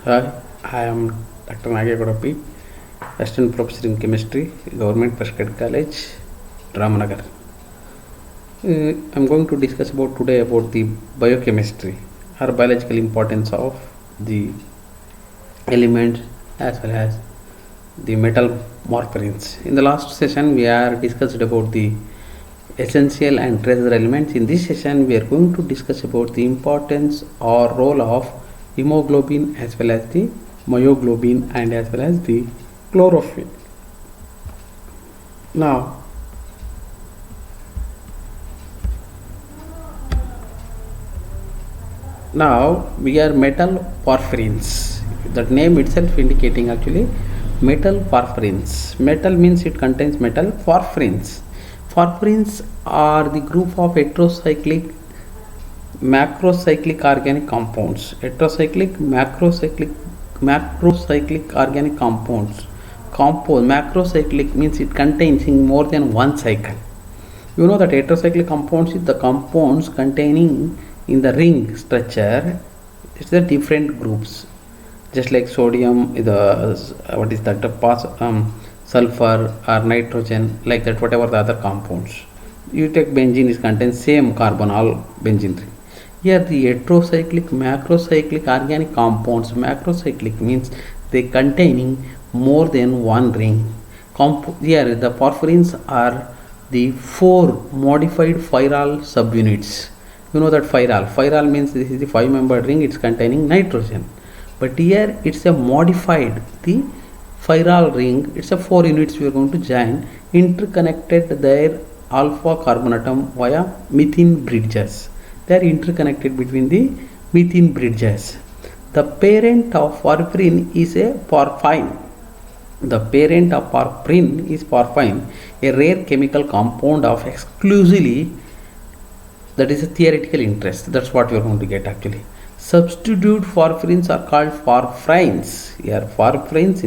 Hi, I am Dr. Nagegodapi, Assistant Professor in Chemistry, Government Prescribed College, Ramanagar. I'm going to discuss about today about the biochemistry or biological importance of the elements as well as the metal morphines. In the last session, we are discussed about the essential and tracer elements. In this session, we are going to discuss about the importance or role of hemoglobin as well as the myoglobin and as well as the chlorophyll. Now, we are metal porphyrins. That name itself indicating actually metal porphyrins. Metal means it contains metal. Porphyrins. Porphyrins are the group of heterocyclic macrocyclic organic compounds. Heterocyclic macrocyclic organic compounds. Macrocyclic means it contains in more than one cycle. You know that heterocyclic compounds is the compounds containing in the ring structure. It's the different groups, just like sodium, what is that? Sulfur or nitrogen, like that. Whatever the other compounds, you take benzene is contains same carbon, all benzene ring. Here the heterocyclic macrocyclic organic compounds. Macrocyclic means they containing more than one ring. Here the porphyrins are the four modified chiral subunits. You know that chiral means this is the 5-membered ring, it's containing nitrogen, but here it's a modified the chiral ring. It's a 4 units we are going to join, interconnected their alpha carbon atom via methane bridges. They are interconnected between the methane bridges. The parent of porphyrin is a porphine. The parent of porphyrin is porphine, a rare chemical compound of exclusively, that is a theoretical interest. That's what we are going to get actually. Substitute porphyrins are called porphyrins. Here porphyrins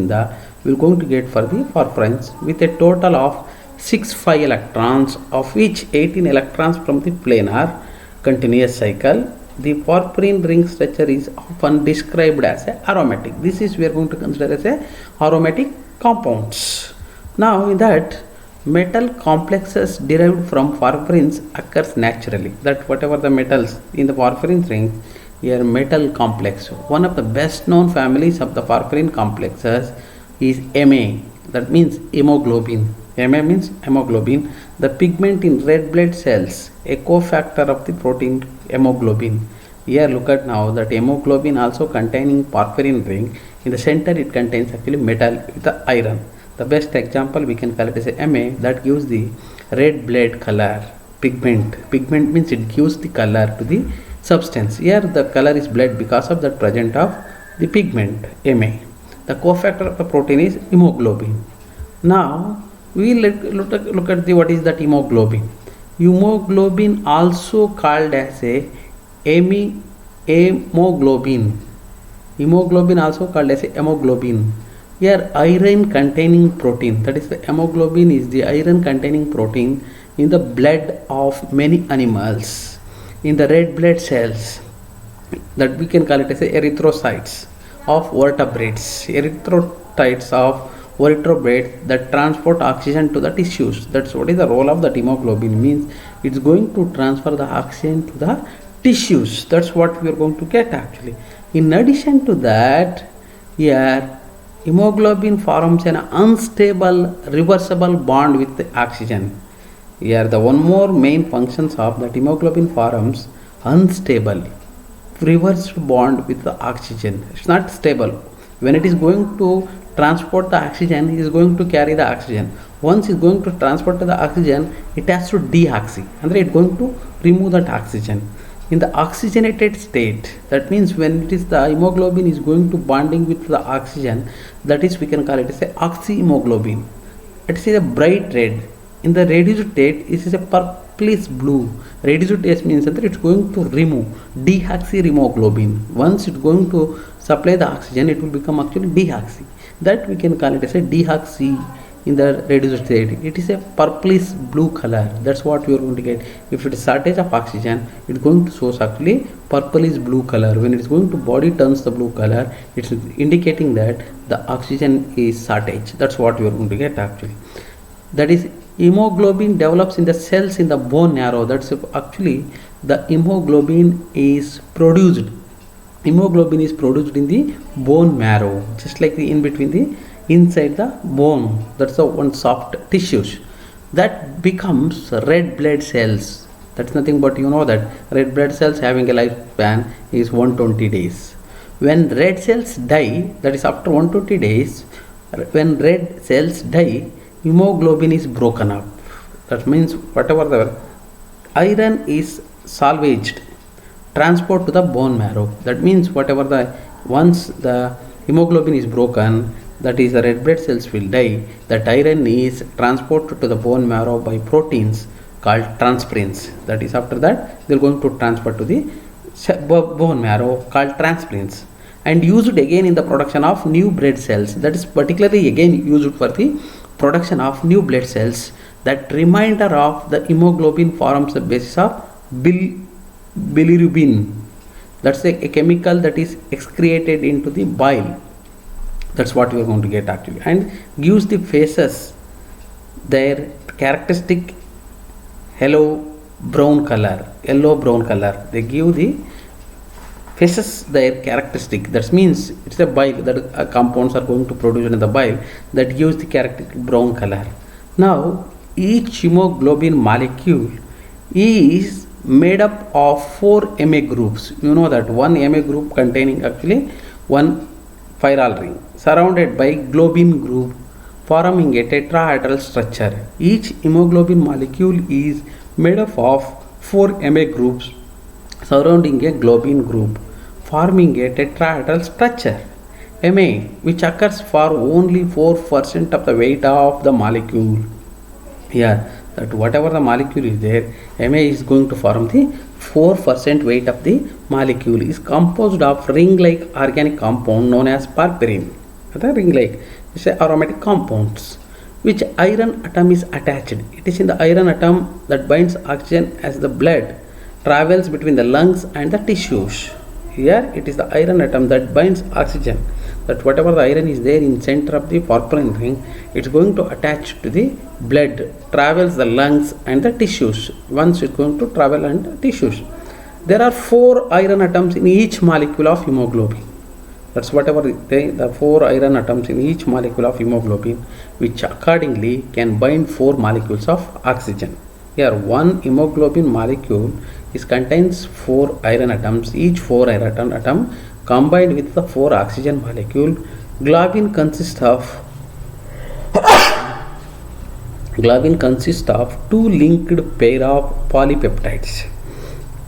we are going to get for the porphyrins with a total of 6 5 electrons, of which 18 electrons from the planar continuous cycle. The porphyrin ring structure is often described as a aromatic. This is we are going to consider as a aromatic compounds. Now in that, metal complexes derived from porphyrins occurs naturally. That whatever the metals in the porphyrin ring, here metal complex. One of the best known families of the porphyrin complexes is Ma. That means hemoglobin. Ma means hemoglobin, the pigment in red blood cells, a cofactor of the protein hemoglobin. Here look at now that hemoglobin also containing porphyrin ring. In the center it contains actually metal with the iron. The best example we can call it as a Ma, that gives the red blood color. Pigment means it gives the color to the substance. Here the color is blood because of the presence of the pigment Ma. The cofactor of the protein is hemoglobin. Now we look at the what is that hemoglobin. Hemoglobin also called as a hemoglobin. Hemoglobin also called as a hemoglobin. Here iron containing protein, that is the hemoglobin is the iron containing protein in the blood of many animals, in the red blood cells, that we can call it as erythrocytes of vertebrates. Erythrocytes of vertebrates that transport oxygen to the tissues. That's what is the role of the hemoglobin, means it's going to transfer the oxygen to the tissues. That's what we are going to get actually. In addition to that, here hemoglobin forms an unstable reversible bond with the oxygen. Here the one more main functions of that hemoglobin forms unstable reversed bond with the oxygen. It's not stable. When it is going to transport the oxygen, it is going to carry the oxygen. Once it is going to transport the oxygen, it has to deoxy, and it is going to remove that oxygen. In the oxygenated state, that means when it is the hemoglobin is going to bonding with the oxygen, that is we can call it as a oxyhemoglobin. It is a bright red. In the reduced state, it is a purplish blue. Reduced state means that it's going to remove deoxyhemoglobin. Once it's going to supply the oxygen, it will become actually deoxy. That we can call it as a deoxy in the reduced state, it is a purplish blue color. That's what you are going to get. If it is shortage of oxygen, it's going to show actually purplish blue color. When it is going to body turns the blue color, it's indicating that the oxygen is shortage. That's what you are going to get actually. That is, hemoglobin develops in the cells in the bone marrow. That's actually the hemoglobin is produced. Hemoglobin is produced in the bone marrow, just like the in between the inside the bone. That's the one soft tissues that becomes red blood cells. That's nothing but that red blood cells having a lifespan is 120 days. When red cells die, that is after 120 days, when red cells die, hemoglobin is broken up. That means whatever the iron is salvaged, transport to the bone marrow. That means whatever the once the hemoglobin is broken, that is the red blood cells will die. That iron is transported to the bone marrow by proteins called transferrins. That is after that they are going to transfer to the bone marrow called transferrins and used again in the production of new blood cells. That is particularly again used for the production of new blood cells. That remainder of the hemoglobin forms the basis of bilirubin. That's a chemical that is excreted into the bile. That's what we are going to get actually, and gives the faces their characteristic yellow brown color. They give the faces their characteristic. That means it's a bile that compounds are going to produce in the bile that gives the characteristic brown color. Now each hemoglobin molecule is made up of 4 Ma groups. You know that one Ma group containing actually one chiral ring surrounded by globin group forming a tetrahedral structure. Each hemoglobin molecule is made up of 4 Ma groups surrounding a globin group forming a tetrahedral structure. Ma, which occurs for only 4% of the weight of the molecule. Here, that whatever the molecule is there, Ma is going to form the 4% weight of the molecule, is composed of ring-like organic compound known as parperin. The ring-like is aromatic compounds which iron atom is attached. It is in the iron atom that binds oxygen as the blood travels between the lungs and the tissues. Here it is the iron atom that binds oxygen. That whatever the iron is there in center of the parperin ring, it's going to attach to the blood, travels the lungs and the tissues. Once it's going to travel and tissues. There are 4 iron atoms in each molecule of hemoglobin. That's whatever the 4 iron atoms in each molecule of hemoglobin, which accordingly can bind 4 molecules of oxygen. Here one hemoglobin molecule contains 4 iron atoms. Each 4 iron atom combined with the 4 oxygen molecule. Globin consists of 2 linked pair of polypeptides.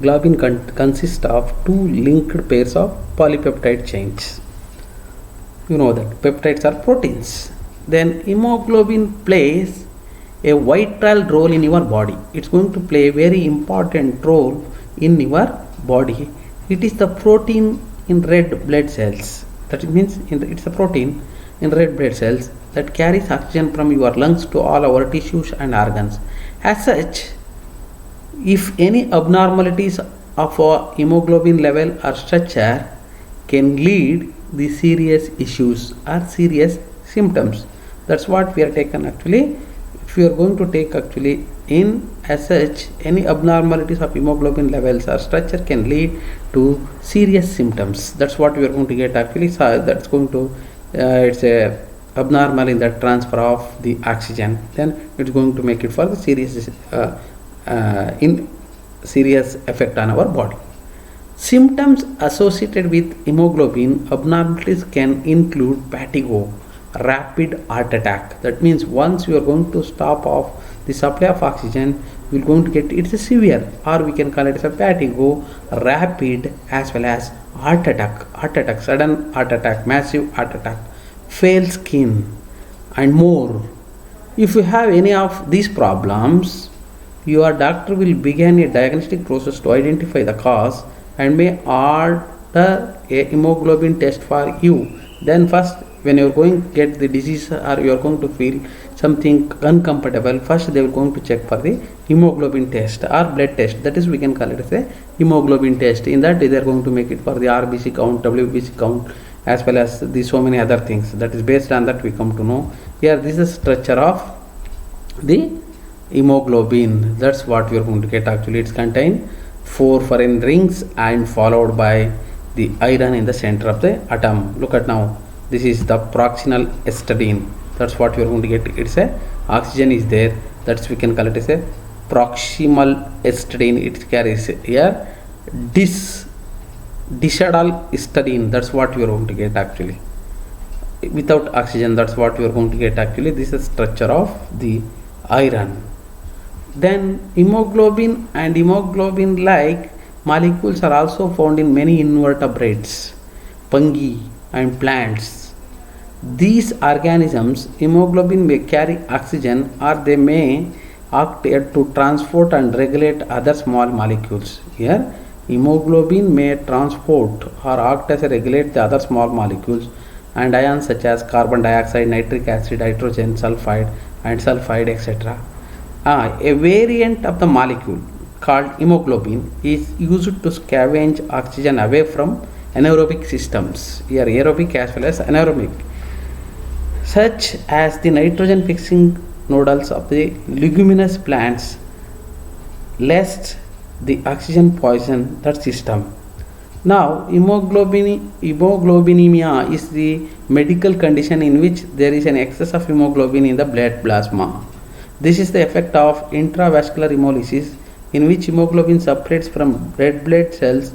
Globin consists of 2 linked pairs of polypeptide chains. You know that peptides are proteins. Then hemoglobin plays a vital role in your body. It's going to play a very important role in your body. It is the protein in red blood cells. That means it's a protein in red blood cells that carries oxygen from your lungs to all our tissues and organs. As such, if any abnormalities of a hemoglobin level or structure can lead the serious issues or serious symptoms. That's what we are taken actually. If you are going to take actually in as such, any abnormalities of hemoglobin levels or structure can lead to serious symptoms. That's what we are going to get actually. So that's going to it's a abnormal in the transfer of the oxygen. Then it's going to make it for the serious serious effect on our body. Symptoms associated with hemoglobin abnormalities can include fatigue, rapid heart attack. That means once you are going to stop off the supply of oxygen, we are going to get it's a severe, or we can call it as a fatigue, rapid, as well as heart attack, sudden heart attack, massive heart attack, pale skin, and more. If you have any of these problems, your doctor will begin a diagnostic process to identify the cause and may order a hemoglobin test for you. Then first when you're going to get the disease or you're going to feel something uncomfortable, first they will going to check for the hemoglobin test or blood test. That is, we can call it as a hemoglobin test. In that, they are going to make it for the RBC count, WBC count, as well as the so many other things. That is based on that we come to know. Here, this is structure of the hemoglobin. That's what we are going to get. Actually, it's contain 4 foreign rings and followed by the iron in the center of the atom. Look at now. This is the proximal histidine. That's what we are going to get. It's a oxygen is there. That's we can call it as a proximal histidine. It carries here dicidal histidine. That's what we are going to get actually. Without oxygen, that's what we are going to get actually. This is structure of the iron. Then hemoglobin and hemoglobin like molecules are also found in many invertebrates, fungi and plants. These organisms, hemoglobin may carry oxygen or they may act to transport and regulate other small molecules. Here, hemoglobin may transport or act as a regulate the other small molecules and ions such as carbon dioxide, nitric acid, hydrogen sulfide and sulfide, etc. A variant of the molecule called hemoglobin is used to scavenge oxygen away from anaerobic systems. Here, aerobic as well as anaerobic, such as the nitrogen fixing nodules of the leguminous plants, lest the oxygen poison that system. Now, hemoglobinemia is the medical condition in which there is an excess of hemoglobin in the blood plasma. This is the effect of intravascular hemolysis, in which hemoglobin separates from red blood cells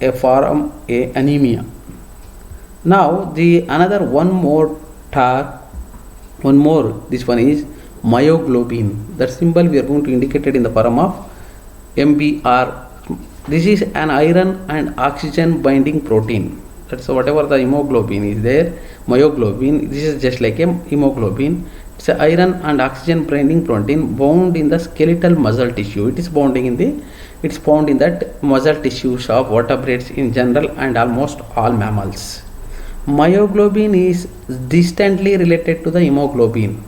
a form a anemia. Now, the another one more, this one is myoglobin. That symbol we are going to indicate it in the form of MBR. This is an iron and oxygen binding protein. That's whatever the hemoglobin is there. Myoglobin, this is just like a hemoglobin. It's an iron and oxygen binding protein bound in the skeletal muscle tissue. It is bounding in the, it's found in that muscle tissues of vertebrates in general and almost all mammals. Myoglobin is distantly related to the hemoglobin.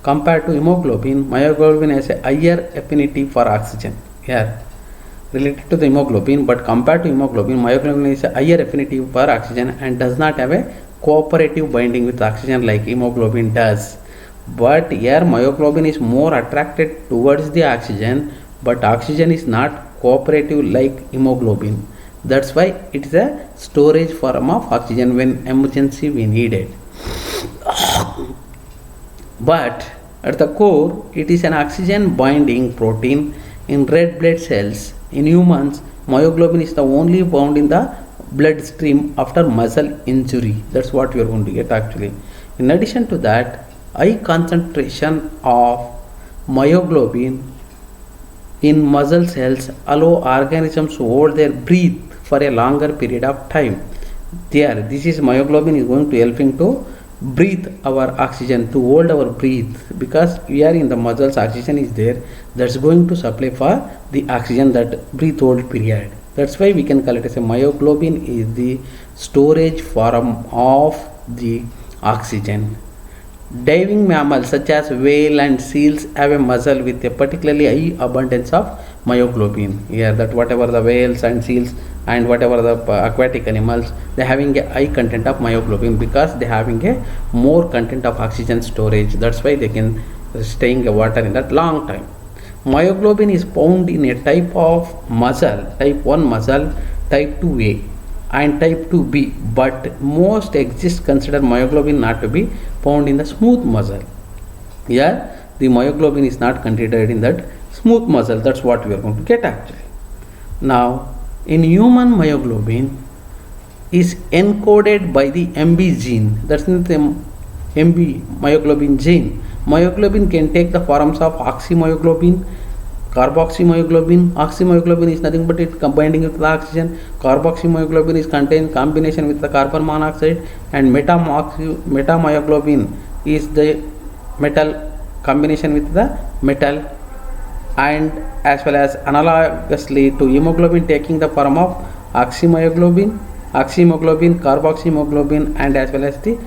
Compared to hemoglobin, myoglobin has a higher affinity for oxygen. Here, related to the hemoglobin, but compared to hemoglobin, myoglobin is a higher affinity for oxygen and does not have a cooperative binding with oxygen like hemoglobin does. But here, myoglobin is more attracted towards the oxygen, but oxygen is not cooperative like hemoglobin. That's why it is a storage form of oxygen when emergency we need it. But at the core, it is an oxygen binding protein in red blood cells. In humans, myoglobin is the only found in the bloodstream after muscle injury. That's what we are going to get actually. In addition to that, high concentration of myoglobin in muscle cells allow organisms to hold their breath for a longer period of time. There, this is myoglobin is going to helping to breathe our oxygen, to hold our breath, because we are in the muscles, oxygen is there, that's going to supply for the oxygen that breath hold period. That's why we can call it as a myoglobin is the storage form of the oxygen. Diving mammals such as whale and seals have a muscle with a particularly high abundance of myoglobin. Here, that whatever the whales and seals and whatever the aquatic animals, they having a high content of myoglobin because they having a more content of oxygen storage. That's why they can staying water in that long time. Myoglobin is found in a type of muscle, type 1 muscle, type 2A and type 2B, but most exists consider myoglobin not to be found in the smooth muscle. Here, the myoglobin is not considered in that smooth muscle. That's what we are going to get actually. Now, in human, myoglobin is encoded by the MB gene. That's the MB myoglobin gene. Myoglobin can take the forms of oxymyoglobin, carboxymyoglobin. Oxymyoglobin is nothing but it combining with the oxygen. Carboxymyoglobin is contained combination with the carbon monoxide, and metamyoglobin is the metal combination with the metal, and as well as analogously to hemoglobin taking the form of oxymyoglobin, carboxymyoglobin, and as well as the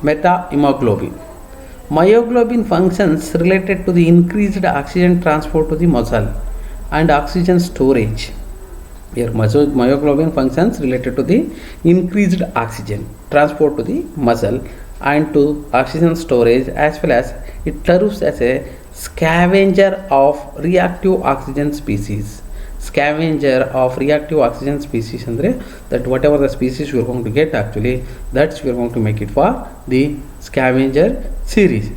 Meta-hemoglobin. Myoglobin functions related to the increased oxygen transport to the muscle and oxygen storage. Here, myoglobin functions related to the increased oxygen transport to the muscle and to oxygen storage, as well as it serves as a scavenger of reactive oxygen species. Scavenger of reactive oxygen species andre that whatever the species we are going to get, actually that's we are going to make it for the scavenger series.